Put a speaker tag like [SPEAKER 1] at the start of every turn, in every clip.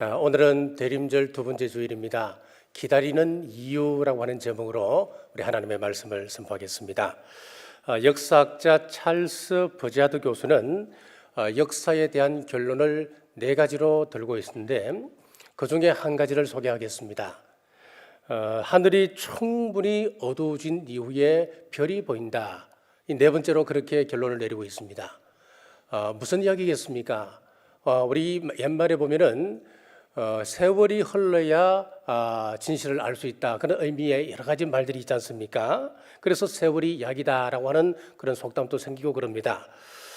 [SPEAKER 1] 오늘은 대림절 두 번째 주일입니다. 기다리는 이유라고 하는 제목으로 우리 하나님의 말씀을 선포하겠습니다. 역사학자 찰스 버지아드 교수는 역사에 대한 결론을 네 가지로 들고 있는데 그 중에 한 가지를 소개하겠습니다. 하늘이 충분히 어두워진 이후에 별이 보인다. 이 네 번째로 그렇게 결론을 내리고 있습니다. 무슨 이야기겠습니까? 우리 옛말에 보면은 세월이 흘러야 진실을 알 수 있다, 그런 의미의 여러 가지 말들이 있지 않습니까? 그래서 세월이 약이다라고 하는 그런 속담도 생기고 그럽니다.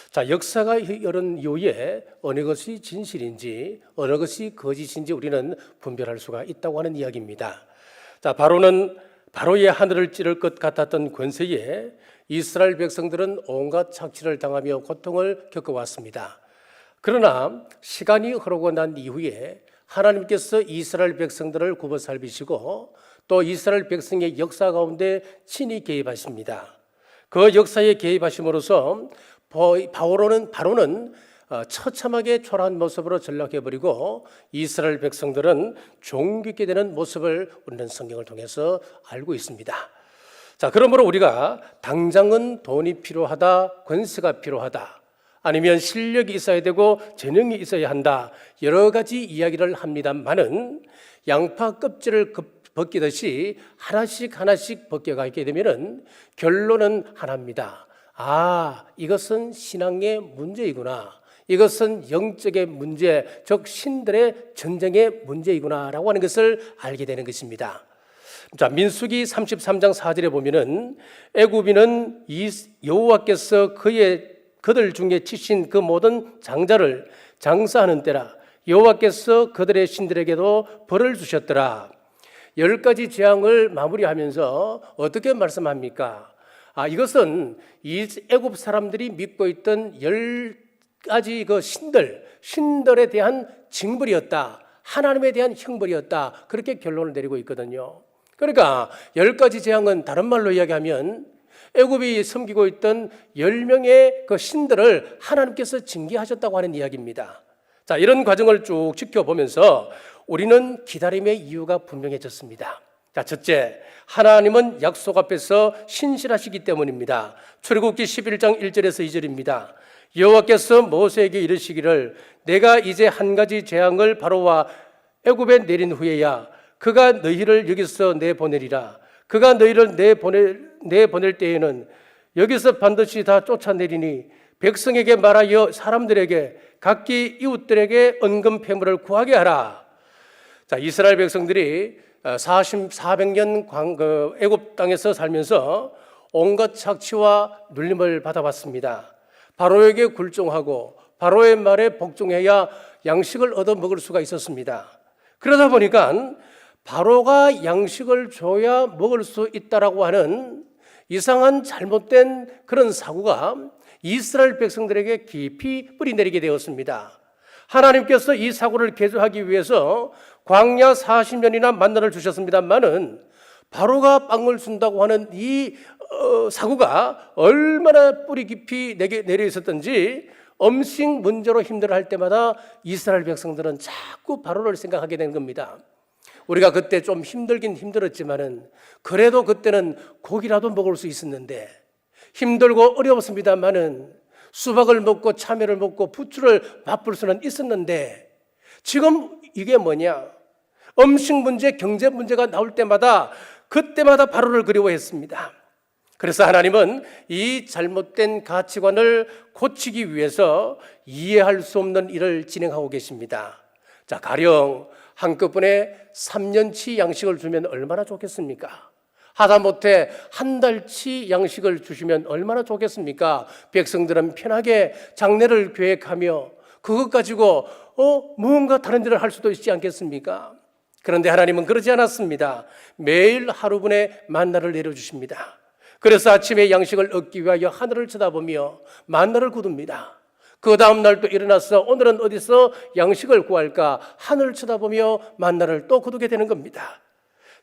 [SPEAKER 1] 자, 역사가 흐른 이후에 어느 것이 진실인지 어느 것이 거짓인지 우리는 분별할 수가 있다고 하는 이야기입니다. 자, 바로의 하늘을 찌를 것 같았던 권세에 이스라엘 백성들은 온갖 착취를 당하며 고통을 겪어왔습니다. 그러나 시간이 흐르고 난 이후에 하나님께서 이스라엘 백성들을 굽어 살피시고 또 이스라엘 백성의 역사 가운데 친히 개입하십니다. 그 역사에 개입하심으로써 바로는 처참하게 초라한 모습으로 전락해버리고 이스라엘 백성들은 종깃게 되는 모습을 우리는 성경을 통해서 알고 있습니다. 자, 그러므로 우리가 당장은 돈이 필요하다, 권세가 필요하다, 아니면 실력이 있어야 되고 재능이 있어야 한다, 여러 가지 이야기를 합니다만은 양파 껍질을 벗기듯이 하나씩 벗겨가게 되면은 결론은 하나입니다. 이것은 신앙의 문제이구나, 이것은 영적의 문제, 즉 신들의 전쟁의 문제이구나라고 하는 것을 알게 되는 것입니다. 자, 민수기 33장 4절에 보면은 애굽인은 여호와께서 그들 중에 치신 그 모든 장자를 장사하는 때라 여호와께서 그들의 신들에게도 벌을 주셨더라. 10가지 재앙을 마무리하면서 어떻게 말씀합니까? 이것은 이 애굽 사람들이 믿고 있던 10가지 그 신들에 대한 징벌이었다, 하나님에 대한 형벌이었다, 그렇게 결론을 내리고 있거든요. 그러니까 10가지 재앙은 다른 말로 이야기하면 애굽이 섬기고 있던 10명의 그 신들을 하나님께서 징계하셨다고 하는 이야기입니다. 자, 이런 과정을 쭉 지켜보면서 우리는 기다림의 이유가 분명해졌습니다. 자, 첫째, 하나님은 약속 앞에서 신실하시기 때문입니다. 출애굽기 11장 1절에서 2절입니다. 여호와께서 모세에게 이르시기를 내가 이제 한 가지 재앙을 바로와 애굽에 내린 후에야 그가 너희를 여기서 내보내리라. 그가 너희를 내보낼 때에는 여기서 반드시 다 쫓아내리니 백성에게 말하여 사람들에게 각기 이웃들에게 언금 폐물을 구하게 하라. 자, 이스라엘 백성들이 400년 애굽 땅에서 살면서 온갖 착취와 눌림을 받아왔습니다. 바로에게 굴종하고 바로의 말에 복종해야 양식을 얻어 먹을 수가 있었습니다. 그러다 보니까 바로가 양식을 줘야 먹을 수 있다라고 하는 이상한 잘못된 그런 사고가 이스라엘 백성들에게 깊이 뿌리내리게 되었습니다. 하나님께서 이 사고를 개조하기 위해서 광야 40년이나 만나를 주셨습니다만은 바로가 빵을 준다고 하는 이 사고가 얼마나 뿌리 깊이 내려 있었던지 음식 문제로 힘들어할 때마다 이스라엘 백성들은 자꾸 바로를 생각하게 된 겁니다. 우리가 그때 좀 힘들긴 힘들었지만은 그래도 그때는 고기라도 먹을 수 있었는데, 힘들고 어려웠습니다만은 수박을 먹고 참외를 먹고 부추를 맛볼 수는 있었는데, 지금 이게 뭐냐? 음식 문제, 경제 문제가 나올 때마다 그때마다 바로를 그리워했습니다. 그래서 하나님은 이 잘못된 가치관을 고치기 위해서 이해할 수 없는 일을 진행하고 계십니다. 자, 가령 한꺼번에 3년치 양식을 주면 얼마나 좋겠습니까? 하다못해 한 달치 양식을 주시면 얼마나 좋겠습니까? 백성들은 편하게 장례를 계획하며 그것 가지고 무언가 다른 일을 할 수도 있지 않겠습니까? 그런데 하나님은 그러지 않았습니다. 매일 하루분의 만나를 내려주십니다. 그래서 아침에 양식을 얻기 위하여 하늘을 쳐다보며 만나를 거둡니다. 그 다음 날 또 일어나서 오늘은 어디서 양식을 구할까 하늘을 쳐다보며 만나를 또 거두게 되는 겁니다.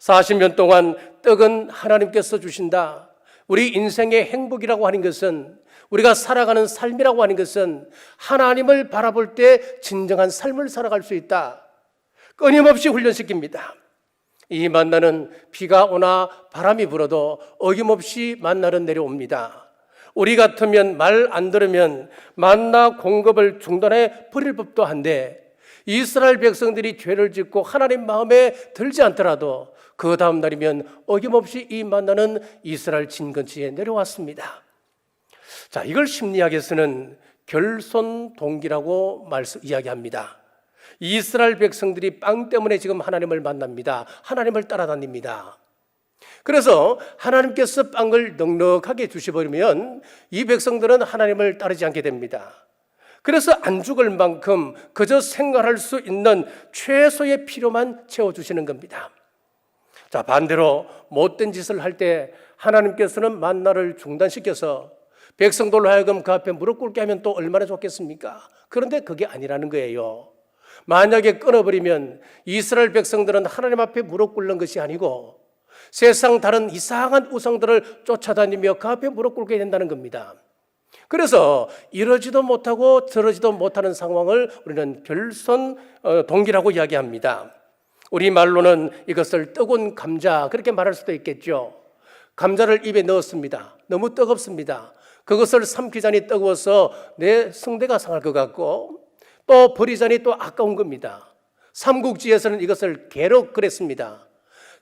[SPEAKER 1] 40년 동안 떡은 하나님께서 주신다. 우리 인생의 행복이라고 하는 것은, 우리가 살아가는 삶이라고 하는 것은 하나님을 바라볼 때 진정한 삶을 살아갈 수 있다. 끊임없이 훈련시킵니다. 이 만나는 비가 오나 바람이 불어도 어김없이 만나는 내려옵니다. 우리 같으면 말 안 들으면 만나 공급을 중단해 버릴 법도 한데 이스라엘 백성들이 죄를 짓고 하나님 마음에 들지 않더라도 그 다음 날이면 어김없이 이 만나는 이스라엘 진근처에 내려왔습니다. 자, 이걸 심리학에서는 결손동기라고 이야기합니다. 이스라엘 백성들이 빵 때문에 지금 하나님을 만납니다. 하나님을 따라다닙니다. 그래서 하나님께서 빵을 넉넉하게 주셔버리면 이 백성들은 하나님을 따르지 않게 됩니다. 그래서 안 죽을 만큼 그저 생활할 수 있는 최소의 필요만 채워주시는 겁니다. 자, 반대로 못된 짓을 할 때 하나님께서는 만나를 중단시켜서 백성들로 하여금 그 앞에 무릎 꿇게 하면 또 얼마나 좋겠습니까? 그런데 그게 아니라는 거예요. 만약에 끊어버리면 이스라엘 백성들은 하나님 앞에 무릎 꿇는 것이 아니고 세상 다른 이상한 우상들을 쫓아다니며 그 앞에 무릎 꿇게 된다는 겁니다. 그래서 이러지도 못하고 저러지도 못하는 상황을 우리는 결손동기라고 이야기합니다. 우리말로는 이것을 뜨거운 감자 그렇게 말할 수도 있겠죠. 감자를 입에 넣었습니다. 너무 뜨겁습니다. 그것을 삼키자니 뜨거워서 내 성대가 상할 것 같고 또 버리자니 또 아까운 겁니다. 삼국지에서는 이것을 개로 그랬습니다.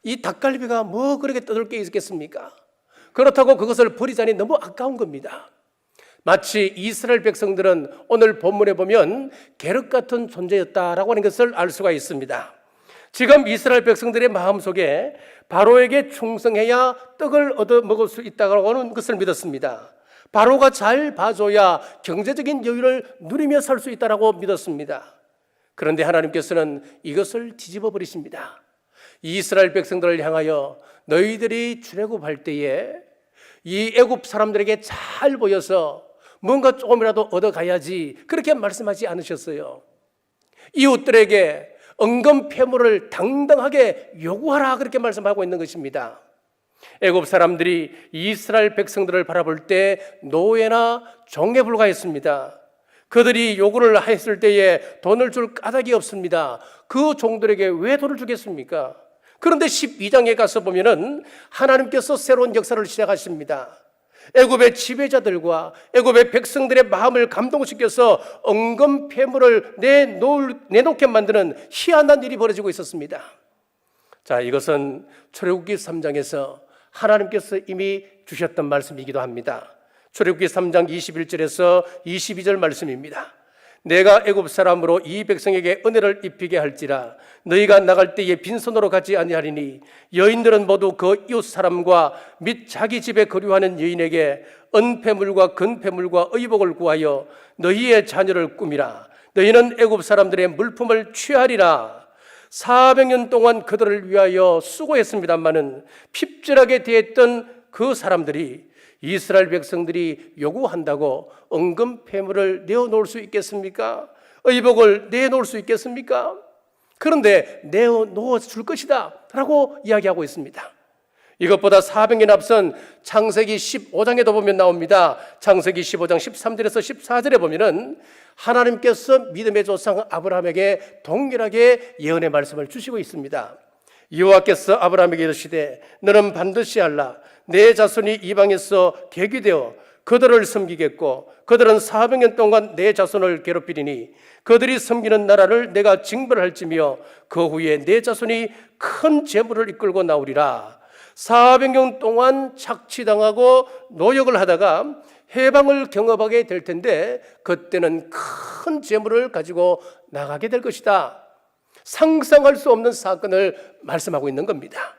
[SPEAKER 1] 이 닭갈비가 뭐 그렇게 떠들 게 있겠습니까? 그렇다고 그것을 버리자니 너무 아까운 겁니다. 마치 이스라엘 백성들은 오늘 본문에 보면 계륵 같은 존재였다라고 하는 것을 알 수가 있습니다. 지금 이스라엘 백성들의 마음속에 바로에게 충성해야 떡을 얻어 먹을 수 있다고 하는 것을 믿었습니다. 바로가 잘 봐줘야 경제적인 여유를 누리며 살 수 있다고 믿었습니다. 그런데 하나님께서는 이것을 뒤집어 버리십니다. 이스라엘 백성들을 향하여 너희들이 출애굽할 때에 이 애굽 사람들에게 잘 보여서 뭔가 조금이라도 얻어가야지 그렇게 말씀하지 않으셨어요. 이웃들에게 은금 폐물을 당당하게 요구하라 그렇게 말씀하고 있는 것입니다. 애굽 사람들이 이스라엘 백성들을 바라볼 때 노예나 종에 불과했습니다. 그들이 요구를 했을 때에 돈을 줄 까닭이 없습니다. 그 종들에게 왜 돈을 주겠습니까? 그런데 12장에 가서 보면은 하나님께서 새로운 역사를 시작하십니다. 애굽의 지배자들과 애굽의 백성들의 마음을 감동시켜서 은금 폐물을 내놓게 만드는 희한한 일이 벌어지고 있었습니다. 자, 이것은 출애굽기 3장에서 하나님께서 이미 주셨던 말씀이기도 합니다. 출애굽기 3장 21절에서 22절 말씀입니다. 내가 애굽 사람으로 이 백성에게 은혜를 입히게 할지라 너희가 나갈 때에 빈손으로 가지 아니하리니 여인들은 모두 그 이웃 사람과 및 자기 집에 거류하는 여인에게 은폐물과 금폐물과 의복을 구하여 너희의 자녀를 꾸미라. 너희는 애굽 사람들의 물품을 취하리라. 400년 동안 그들을 위하여 수고했습니다마는 핍절하게 대했던 그 사람들이 이스라엘 백성들이 요구한다고 은금 폐물을 내어놓을 수 있겠습니까? 의복을 내놓을 수 있겠습니까? 그런데 내어놓아 줄 것이다 라고 이야기하고 있습니다. 이것보다 400년 앞선 창세기 15장에도 보면 나옵니다. 창세기 15장 13절에서 14절에 보면은 하나님께서 믿음의 조상 아브라함에게 동일하게 예언의 말씀을 주시고 있습니다. 여호와께서 아브라함에게 이르시되 너는 반드시 알라. 내 자손이 이방에서 계기되어 그들을 섬기겠고 그들은 400년 동안 내 자손을 괴롭히리니 그들이 섬기는 나라를 내가 징벌할지며 그 후에 내 자손이 큰 재물을 이끌고 나오리라. 400년 동안 착취당하고 노역을 하다가 해방을 경험하게 될 텐데 그때는 큰 재물을 가지고 나가게 될 것이다. 상상할 수 없는 사건을 말씀하고 있는 겁니다.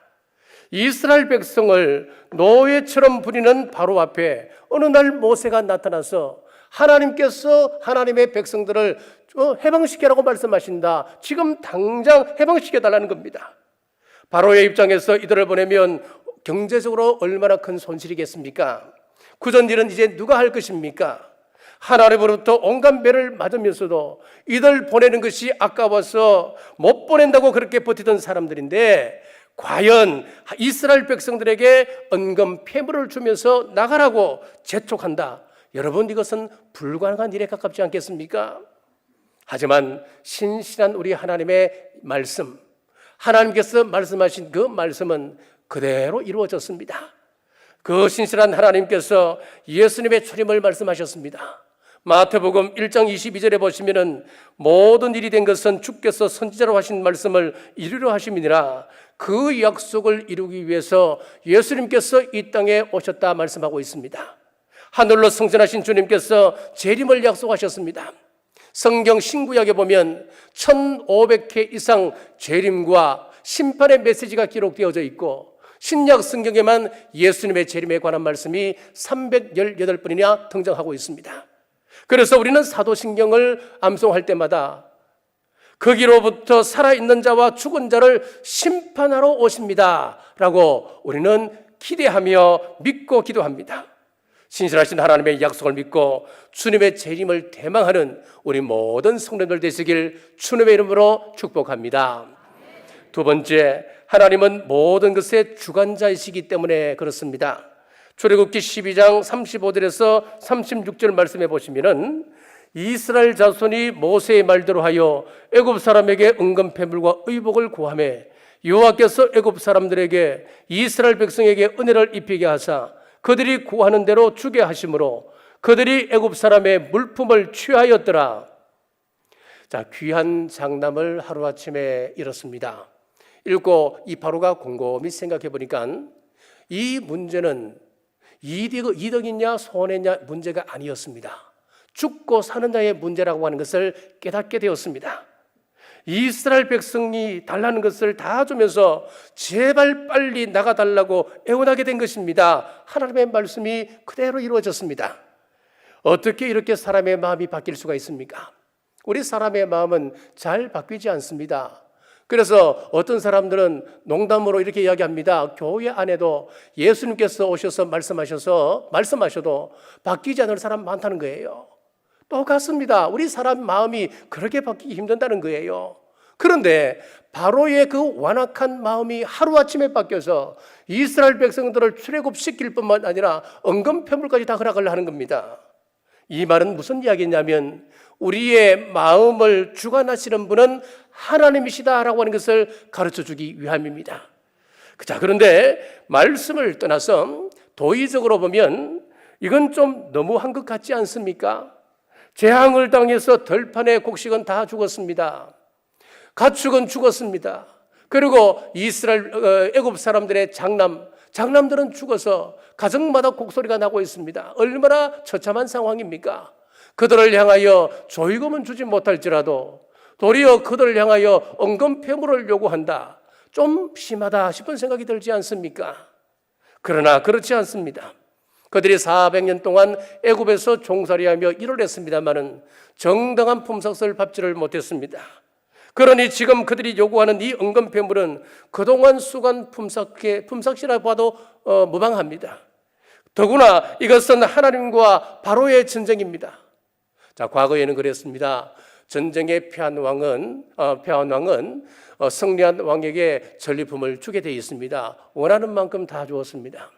[SPEAKER 1] 이스라엘 백성을 노예처럼 부리는 바로 앞에 어느 날 모세가 나타나서 하나님께서 하나님의 백성들을 해방시키라고 말씀하신다. 지금 당장 해방시켜달라는 겁니다. 바로의 입장에서 이들을 보내면 경제적으로 얼마나 큰 손실이겠습니까? 굳은 일은 이제 누가 할 것입니까? 하나님으로부터 온갖 매를 맞으면서도 이들 보내는 것이 아까워서 못 보낸다고 그렇게 버티던 사람들인데 과연 이스라엘 백성들에게 은금 폐물을 주면서 나가라고 재촉한다. 여러분, 이것은 불가능한 일에 가깝지 않겠습니까? 하지만 신실한 우리 하나님의 말씀, 하나님께서 말씀하신 그 말씀은 그대로 이루어졌습니다. 그 신실한 하나님께서 예수님의 초림을 말씀하셨습니다. 마태복음 1장 22절에 보시면은 모든 일이 된 것은 주께서 선지자로 하신 말씀을 이루려 하심이니라. 그 약속을 이루기 위해서 예수님께서 이 땅에 오셨다 말씀하고 있습니다. 하늘로 승천하신 주님께서 재림을 약속하셨습니다. 성경 신구약에 보면 1500회 이상 재림과 심판의 메시지가 기록되어져 있고, 신약 성경에만 예수님의 재림에 관한 말씀이 318번이나 등장하고 있습니다. 그래서 우리는 사도신경을 암송할 때마다 거기로부터 살아있는 자와 죽은 자를 심판하러 오십니다 라고 우리는 기대하며 믿고 기도합니다. 신실하신 하나님의 약속을 믿고 주님의 재림을 대망하는 우리 모든 성도들 되시길 주님의 이름으로 축복합니다. 두 번째, 하나님은 모든 것의 주관자이시기 때문에 그렇습니다. 출애굽기 12장 35절에서 36절 말씀해 보시면은 이스라엘 자손이 모세의 말대로 하여 애굽 사람에게 은금패물과 의복을 구하며 여호와께서 애굽 사람들에게 이스라엘 백성에게 은혜를 입히게 하사 그들이 구하는 대로 주게 하심으로 그들이 애굽 사람의 물품을 취하였더라. 자, 귀한 장남을 하루아침에 잃었습니다. 읽고 이 바로가 곰곰이 생각해 보니까 이 문제는 이득이냐 손해냐 문제가 아니었습니다. 죽고 사는 자의 문제라고 하는 것을 깨닫게 되었습니다. 이스라엘 백성이 달라는 것을 다 주면서 제발 빨리 나가달라고 애원하게 된 것입니다. 하나님의 말씀이 그대로 이루어졌습니다. 어떻게 이렇게 사람의 마음이 바뀔 수가 있습니까? 우리 사람의 마음은 잘 바뀌지 않습니다. 그래서 어떤 사람들은 농담으로 이렇게 이야기합니다. 교회 안에도 예수님께서 오셔서 말씀하셔도 바뀌지 않을 사람 많다는 거예요. 똑같습니다. 우리 사람 마음이 그렇게 바뀌기 힘든다는 거예요. 그런데 바로의 그 완악한 마음이 하루아침에 바뀌어서 이스라엘 백성들을 출애굽시킬 뿐만 아니라 은금패물까지 다 허락을 하는 겁니다. 이 말은 무슨 이야기냐면 우리의 마음을 주관하시는 분은 하나님이시다라고 하는 것을 가르쳐주기 위함입니다. 자, 그런데 말씀을 떠나서 도의적으로 보면 이건 좀 너무한 것 같지 않습니까? 재앙을 당해서 들판의 곡식은 다 죽었습니다. 가축은 죽었습니다. 그리고 이스라엘 애굽 사람들의 장남들은 죽어서 가정마다 곡소리가 나고 있습니다. 얼마나 처참한 상황입니까? 그들을 향하여 조의금은 주지 못할지라도 도리어 그들을 향하여 은금패물을 요구한다. 좀 심하다 싶은 생각이 들지 않습니까? 그러나 그렇지 않습니다. 그들이 400년 동안 애굽에서 종살이하며 일을 했습니다마는 정당한 품삯을 밟지를 못했습니다. 그러니 지금 그들이 요구하는 이 은금패물은 그동안 수간 품삯이라 봐도 무방합니다. 더구나 이것은 하나님과 바로의 전쟁입니다. 자, 과거에는 그랬습니다. 전쟁에 패한 왕은 승리한 왕에게 전리품을 주게 되어 있습니다. 원하는 만큼 다 주었습니다.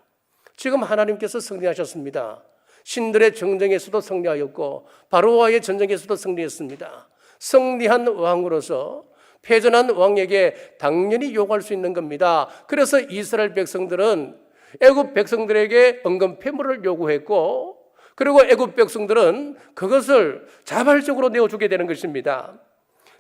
[SPEAKER 1] 지금 하나님께서 승리하셨습니다. 신들의 전쟁에서도 승리하였고 바로와의 전쟁에서도 승리했습니다. 승리한 왕으로서 패전한 왕에게 당연히 요구할 수 있는 겁니다. 그래서 이스라엘 백성들은 애굽 백성들에게 은금패물을 요구했고, 그리고 애굽 백성들은 그것을 자발적으로 내어주게 되는 것입니다.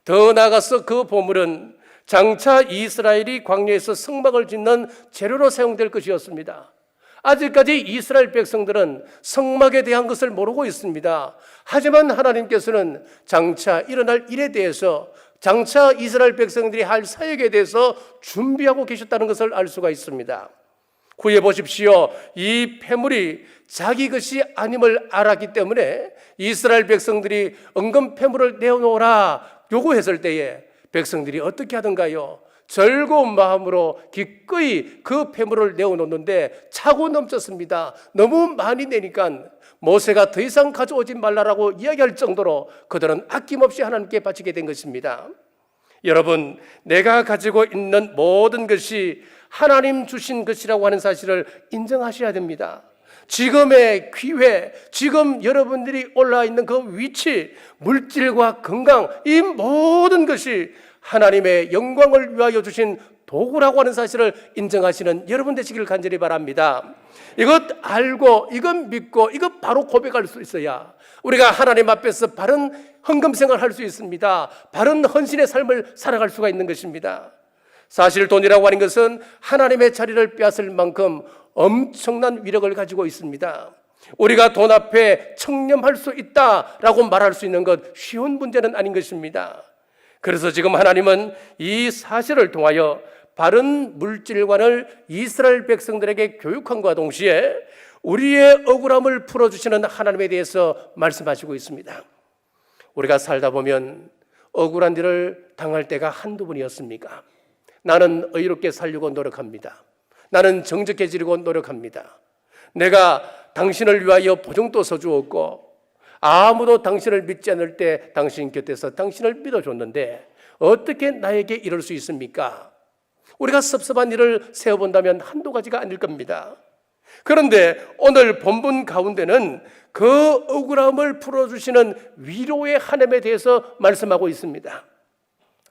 [SPEAKER 1] 더 나아가서 그 보물은 장차 이스라엘이 광야에서 성막을 짓는 재료로 사용될 것이었습니다. 아직까지 이스라엘 백성들은 성막에 대한 것을 모르고 있습니다. 하지만 하나님께서는 장차 일어날 일에 대해서, 장차 이스라엘 백성들이 할 사역에 대해서 준비하고 계셨다는 것을 알 수가 있습니다. 후에 보십시오. 이 패물이 자기 것이 아님을 알았기 때문에 이스라엘 백성들이 은금패물을 내어놓으라 요구했을 때에 백성들이 어떻게 하던가요? 즐거운 마음으로 기꺼이 그 패물을 내어놓는데 차고 넘쳤습니다. 너무 많이 내니까 모세가 더 이상 가져오지 말라라고 이야기할 정도로 그들은 아낌없이 하나님께 바치게 된 것입니다. 여러분, 내가 가지고 있는 모든 것이 하나님 주신 것이라고 하는 사실을 인정하셔야 됩니다. 지금의 기회, 지금 여러분들이 올라 있는 그 위치, 물질과 건강, 이 모든 것이 하나님의 영광을 위하여 주신 도구라고 하는 사실을 인정하시는 여러분 되시길 간절히 바랍니다. 이것 알고, 이것 믿고, 이것 바로 고백할 수 있어야 우리가 하나님 앞에서 바른 헌금생활을 할 수 있습니다. 바른 헌신의 삶을 살아갈 수가 있는 것입니다. 사실 돈이라고 하는 것은 하나님의 자리를 빼앗을 만큼 엄청난 위력을 가지고 있습니다. 우리가 돈 앞에 청렴할 수 있다라고 말할 수 있는 것 쉬운 문제는 아닌 것입니다. 그래서 지금 하나님은 이 사실을 통하여 바른 물질관을 이스라엘 백성들에게 교육함과 동시에 우리의 억울함을 풀어주시는 하나님에 대해서 말씀하시고 있습니다. 우리가 살다 보면 억울한 일을 당할 때가 한두 번이었습니까? 나는 의롭게 살려고 노력합니다. 나는 정직해지려고 노력합니다. 내가 당신을 위하여 보증도 서주었고 아무도 당신을 믿지 않을 때 당신 곁에서 당신을 믿어줬는데 어떻게 나에게 이럴 수 있습니까? 우리가 섭섭한 일을 세어본다면 한두 가지가 아닐 겁니다. 그런데 오늘 본문 가운데는 그 억울함을 풀어주시는 위로의 하나님에 대해서 말씀하고 있습니다.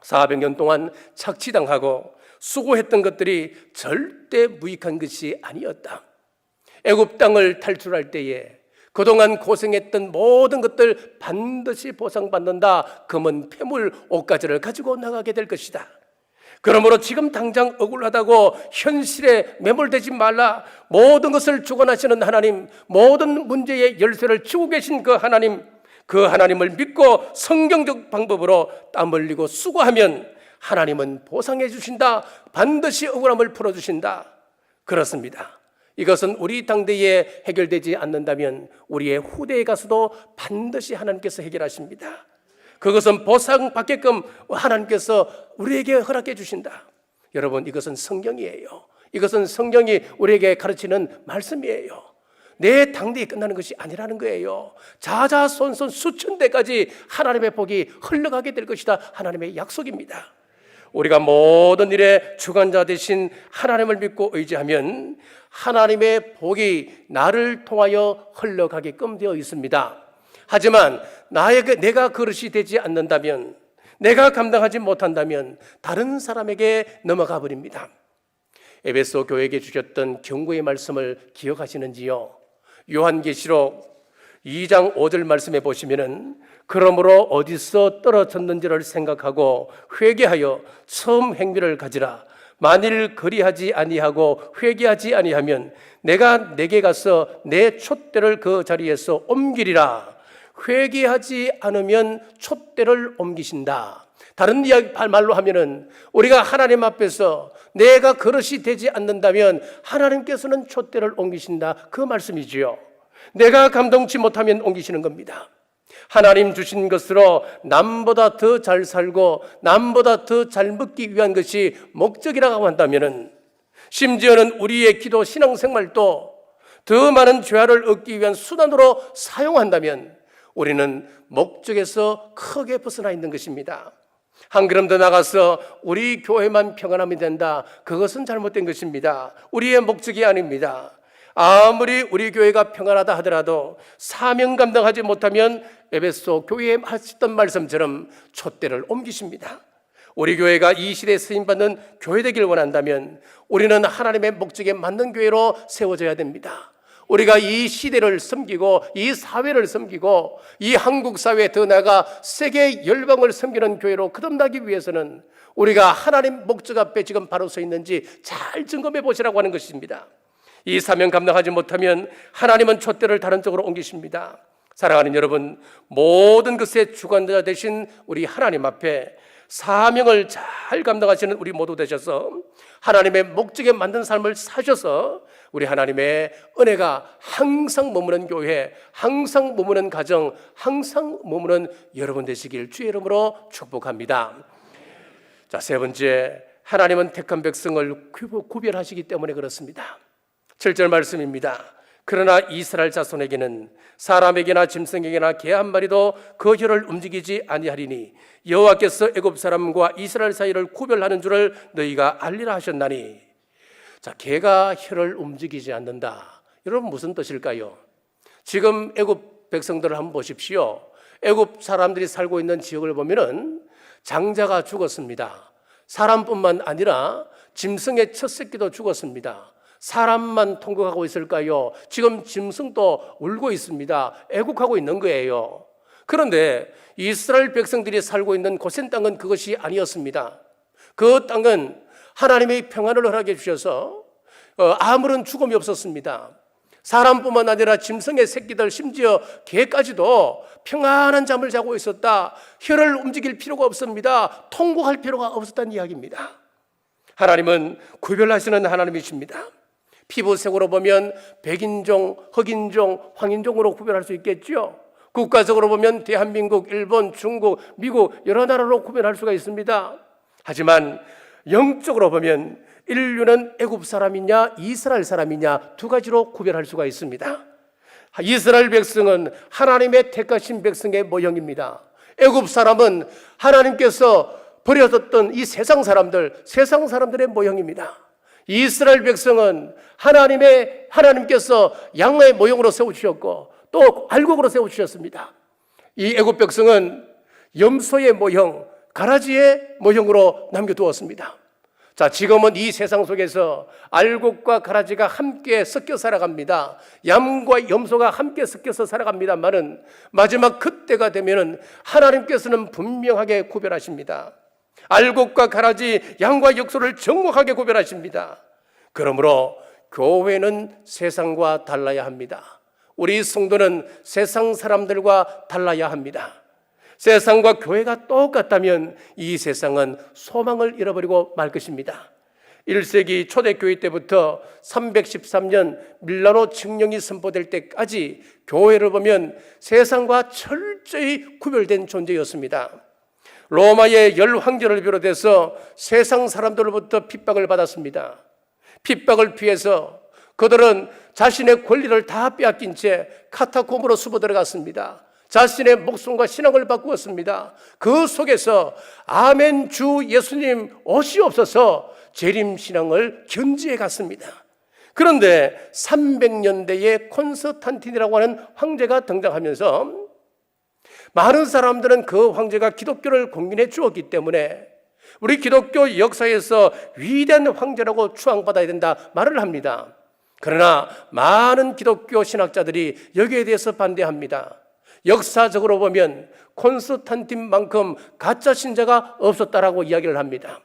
[SPEAKER 1] 400년 동안 착취당하고 수고했던 것들이 절대 무익한 것이 아니었다. 애굽 땅을 탈출할 때에 그동안 고생했던 모든 것들 반드시 보상받는다. 금은 폐물, 옷가지를 가지고 나가게 될 것이다. 그러므로 지금 당장 억울하다고 현실에 매몰되지 말라. 모든 것을 주관하시는 하나님, 모든 문제의 열쇠를 쥐고 계신 그 하나님을 믿고 성경적 방법으로 땀 흘리고 수고하면 하나님은 보상해 주신다. 반드시 억울함을 풀어주신다. 그렇습니다. 이것은 우리 당대에 해결되지 않는다면 우리의 후대에 가서도 반드시 하나님께서 해결하십니다. 그것은 보상받게끔 하나님께서 우리에게 허락해 주신다. 여러분, 이것은 성경이에요. 이것은 성경이 우리에게 가르치는 말씀이에요. 내 당대에 끝나는 것이 아니라는 거예요. 자자손손 수천 대까지 하나님의 복이 흘러가게 될 것이다. 하나님의 약속입니다. 우리가 모든 일의 주관자 되신 하나님을 믿고 의지하면 하나님의 복이 나를 통하여 흘러가게끔 되어 있습니다. 하지만 내가 그릇이 되지 않는다면, 내가 감당하지 못한다면 다른 사람에게 넘어가 버립니다. 에베소 교회에게 주셨던 경고의 말씀을 기억하시는지요? 요한계시록 2장 5절 말씀에 보시면은 그러므로 어디서 떨어졌는지를 생각하고 회개하여 처음 행위를 가지라. 만일 그리하지 아니하고 회개하지 아니하면 내가 내게 가서 내 촛대를 그 자리에서 옮기리라. 회개하지 않으면 촛대를 옮기신다. 다른 말로 하면은 우리가 하나님 앞에서 내가 그릇이 되지 않는다면 하나님께서는 촛대를 옮기신다. 그 말씀이지요. 내가 감동치 못하면 옮기시는 겁니다. 하나님 주신 것으로 남보다 더 잘 살고 남보다 더 잘 먹기 위한 것이 목적이라고 한다면은, 심지어는 우리의 기도 신앙생활도 더 많은 죄를 얻기 위한 수단으로 사용한다면 우리는 목적에서 크게 벗어나 있는 것입니다. 한 걸음 더 나가서 우리 교회만 평안하면 된다. 그것은 잘못된 것입니다. 우리의 목적이 아닙니다. 아무리 우리 교회가 평안하다 하더라도 사명 감당하지 못하면 에베소 교회에 하셨던 말씀처럼 촛대를 옮기십니다. 우리 교회가 이 시대에 쓰임받는 교회 되길 원한다면 우리는 하나님의 목적에 맞는 교회로 세워져야 됩니다. 우리가 이 시대를 섬기고 이 사회를 섬기고 이 한국 사회에 더 나아가 세계 열방을 섬기는 교회로 거듭나기 위해서는 우리가 하나님 목적 앞에 지금 바로 서 있는지 잘 점검해 보시라고 하는 것입니다. 이 사명 감당하지 못하면 하나님은 촛대를 다른 쪽으로 옮기십니다. 사랑하는 여러분, 모든 것의 주관자 되신 우리 하나님 앞에 사명을 잘 감당하시는 우리 모두 되셔서 하나님의 목적에 맞는 삶을 사셔서 우리 하나님의 은혜가 항상 머무는 교회, 항상 머무는 가정, 항상 머무는 여러분 되시길 주의 이름으로 축복합니다. 자, 세 번째, 하나님은 택한 백성을 구별하시기 때문에 그렇습니다. 7절 말씀입니다. 그러나 이스라엘 자손에게는 사람에게나 짐승에게나 개 한 마리도 그 혀를 움직이지 아니하리니 여호와께서 애굽 사람과 이스라엘 사이를 구별하는 줄을 너희가 알리라 하셨나니. 자, 개가 혀를 움직이지 않는다. 여러분 무슨 뜻일까요? 지금 애굽 백성들을 한번 보십시오. 애굽 사람들이 살고 있는 지역을 보면은 장자가 죽었습니다. 사람뿐만 아니라 짐승의 첫 새끼도 죽었습니다. 사람만 통곡하고 있을까요? 지금 짐승도 울고 있습니다. 애국하고 있는 거예요. 그런데 이스라엘 백성들이 살고 있는 고센 땅은 그것이 아니었습니다. 그 땅은 하나님의 평안을 허락해 주셔서 아무런 죽음이 없었습니다. 사람뿐만 아니라 짐승의 새끼들, 심지어 개까지도 평안한 잠을 자고 있었다. 혀를 움직일 필요가 없습니다. 통곡할 필요가 없었다는 이야기입니다. 하나님은 구별하시는 하나님이십니다. 피부색으로 보면 백인종, 흑인종, 황인종으로 구별할 수 있겠죠. 국가적으로 보면 대한민국, 일본, 중국, 미국 여러 나라로 구별할 수가 있습니다. 하지만 영적으로 보면 인류는 애굽 사람이냐 이스라엘 사람이냐 두 가지로 구별할 수가 있습니다. 이스라엘 백성은 하나님의 택하신 백성의 모형입니다. 애굽 사람은 하나님께서 버려졌던 이 세상 사람들의 모형입니다. 이스라엘 백성은 하나님께서 양의 모형으로 세우셨고 또 알곡으로 세우셨습니다. 이 애굽 백성은 염소의 모형, 가라지의 모형으로 남겨두었습니다. 자, 지금은 이 세상 속에서 알곡과 가라지가 함께 섞여 살아갑니다. 양과 염소가 함께 섞여서 살아갑니다만은 마지막 그때가 되면은 하나님께서는 분명하게 구별하십니다. 알곡과 가라지, 양과 역소를 정확하게 구별하십니다. 그러므로 교회는 세상과 달라야 합니다. 우리 성도는 세상 사람들과 달라야 합니다. 세상과 교회가 똑같다면 이 세상은 소망을 잃어버리고 말 것입니다. 1세기 초대교회 때부터 313년 밀라노 칙령이 선포될 때까지 교회를 보면 세상과 철저히 구별된 존재였습니다. 로마의 10황제를 비롯해서 세상 사람들로부터 핍박을 받았습니다. 핍박을 피해서 그들은 자신의 권리를 다 빼앗긴 채 카타콤으로 숨어 들어갔습니다. 자신의 목숨과 신앙을 바꾸었습니다. 그 속에서 아멘 주 예수님 오시옵소서 재림신앙을 견지해 갔습니다. 그런데 300년대에 콘스탄틴이라고 하는 황제가 등장하면서 많은 사람들은 그 황제가 기독교를 공인해 주었기 때문에 우리 기독교 역사에서 위대한 황제라고 추앙받아야 된다 말을 합니다. 그러나 많은 기독교 신학자들이 여기에 대해서 반대합니다. 역사적으로 보면 콘스탄틴만큼 가짜 신자가 없었다라고 이야기를 합니다.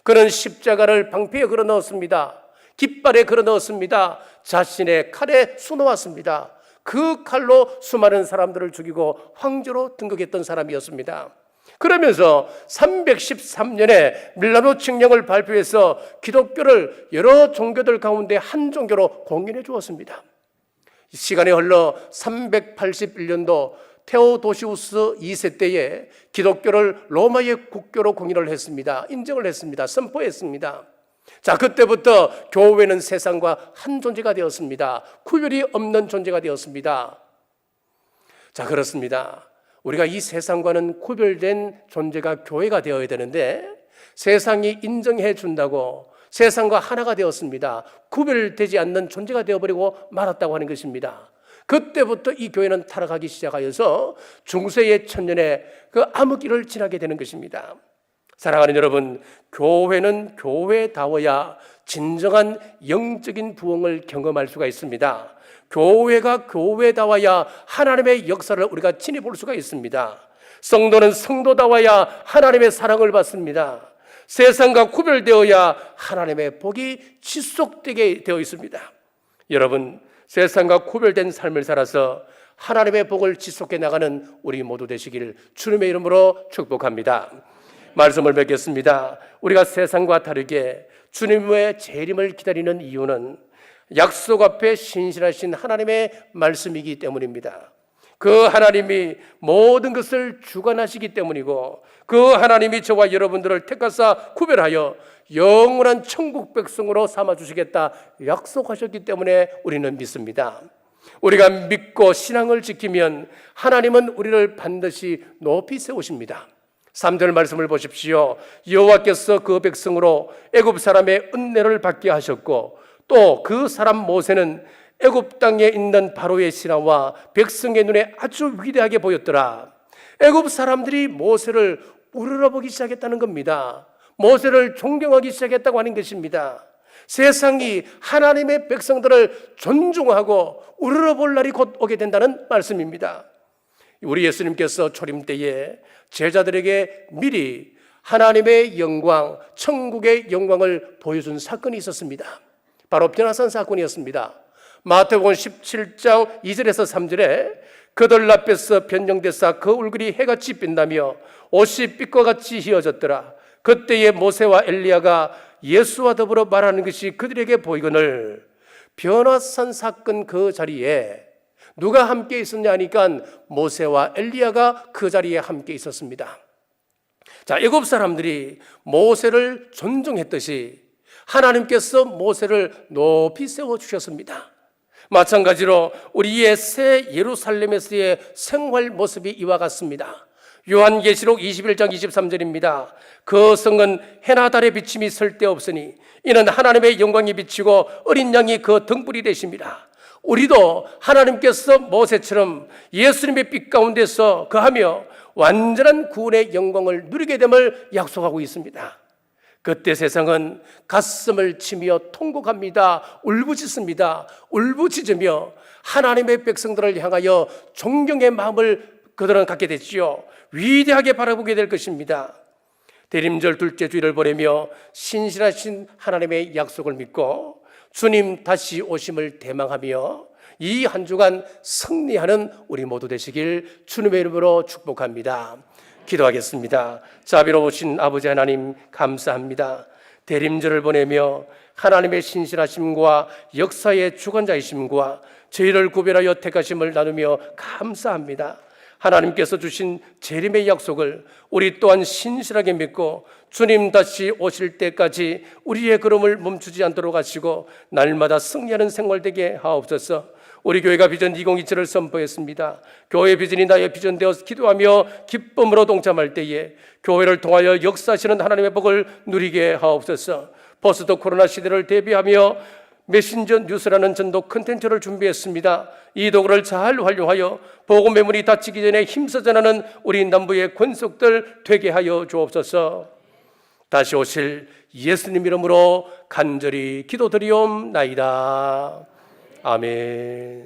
[SPEAKER 1] 그는 십자가를 방패에 걸어 넣었습니다. 깃발에 걸어 넣었습니다. 자신의 칼에 수놓았습니다. 그 칼로 수많은 사람들을 죽이고 황제로 등극했던 사람이었습니다. 그러면서 313년에 밀라노 칙령을 발표해서 기독교를 여러 종교들 가운데 한 종교로 공인해 주었습니다. 시간이 흘러 381년도 테오도시우스 2세 때에 기독교를 로마의 국교로 공인을 했습니다. 인정을 했습니다. 선포했습니다. 자, 그때부터 교회는 세상과 한 존재가 되었습니다. 구별이 없는 존재가 되었습니다. 자, 그렇습니다. 우리가 이 세상과는 구별된 존재가 교회가 되어야 되는데 세상이 인정해 준다고 세상과 하나가 되었습니다. 구별되지 않는 존재가 되어버리고 말았다고 하는 것입니다. 그때부터 이 교회는 타락하기 시작하여서 중세의 천년에 그 암흑기를 지나게 되는 것입니다. 사랑하는 여러분, 교회는 교회다워야 진정한 영적인 부흥을 경험할 수가 있습니다. 교회가 교회다워야 하나님의 역사를 우리가 친히 볼 수가 있습니다. 성도는 성도다워야 하나님의 사랑을 받습니다. 세상과 구별되어야 하나님의 복이 지속되게 되어 있습니다. 여러분, 세상과 구별된 삶을 살아서 하나님의 복을 지속해 나가는 우리 모두 되시길 주님의 이름으로 축복합니다. 말씀을 뵙겠습니다. 우리가 세상과 다르게 주님의 재림을 기다리는 이유는 약속 앞에 신실하신 하나님의 말씀이기 때문입니다. 그 하나님이 모든 것을 주관하시기 때문이고 그 하나님이 저와 여러분들을 택하사 구별하여 영원한 천국 백성으로 삼아주시겠다 약속하셨기 때문에 우리는 믿습니다. 우리가 믿고 신앙을 지키면 하나님은 우리를 반드시 높이 세우십니다. 3절 말씀을 보십시오. 여호와께서 그 백성으로 애굽 사람의 은혜를 받게 하셨고 또 그 사람 모세는 애굽 땅에 있는 바로의 신하와 백성의 눈에 아주 위대하게 보였더라. 애굽 사람들이 모세를 우러러보기 시작했다는 겁니다. 모세를 존경하기 시작했다고 하는 것입니다. 세상이 하나님의 백성들을 존중하고 우러러볼 날이 곧 오게 된다는 말씀입니다. 우리 예수님께서 초림 때에 제자들에게 미리 하나님의 영광, 천국의 영광을 보여준 사건이 있었습니다. 바로 변화산 사건이었습니다. 마태복음 17장 2절에서 3절에 그들 앞에서 변정되사 그 얼굴이 해같이 빛나며 옷이 빛과 같이 휘어졌더라. 그때에 모세와 엘리야가 예수와 더불어 말하는 것이 그들에게 보이거늘. 변화산 사건 그 자리에 누가 함께 있었냐 하니까 모세와 엘리야가 그 자리에 함께 있었습니다. 자, 애굽 사람들이 모세를 존중했듯이 하나님께서 모세를 높이 세워주셨습니다. 마찬가지로 우리의 새 예루살렘에서의 생활 모습이 이와 같습니다. 요한계시록 21장 23절입니다. 그 성은 해나 달의 비침이 쓸데없으니 이는 하나님의 영광이 비치고 어린 양이 그 등불이 되십니다. 우리도 하나님께서 모세처럼 예수님의 빛 가운데서 거하며 완전한 구원의 영광을 누리게 됨을 약속하고 있습니다. 그때 세상은 가슴을 치며 통곡합니다. 울부짖습니다. 울부짖으며 하나님의 백성들을 향하여 존경의 마음을 그들은 갖게 됐지요. 위대하게 바라보게 될 것입니다. 대림절 둘째 주일을 보내며 신실하신 하나님의 약속을 믿고 주님 다시 오심을 대망하며 이 한 주간 승리하는 우리 모두 되시길 주님의 이름으로 축복합니다. 기도하겠습니다. 자비로우신 아버지 하나님 감사합니다. 대림절을 보내며 하나님의 신실하심과 역사의 주관자이심과 저희를 구별하여 택하심을 나누며 감사합니다. 하나님께서 주신 재림의 약속을 우리 또한 신실하게 믿고 주님 다시 오실 때까지 우리의 걸음을 멈추지 않도록 하시고 날마다 승리하는 생활 되게 하옵소서. 우리 교회가 비전 2027을 선포했습니다. 교회 비전이 나의 비전 되어서 기도하며 기쁨으로 동참할 때에 교회를 통하여 역사하시는 하나님의 복을 누리게 하옵소서. 포스트 코로나 시대를 대비하며 메신저 뉴스라는 전도 컨텐츠를 준비했습니다. 이 도구를 잘 활용하여 복음 매물이 닫히기 전에 힘써 전하는 우리 남부의 권속들 되게 하여 주옵소서. 다시 오실 예수님 이름으로 간절히 기도드리옵나이다. 아멘.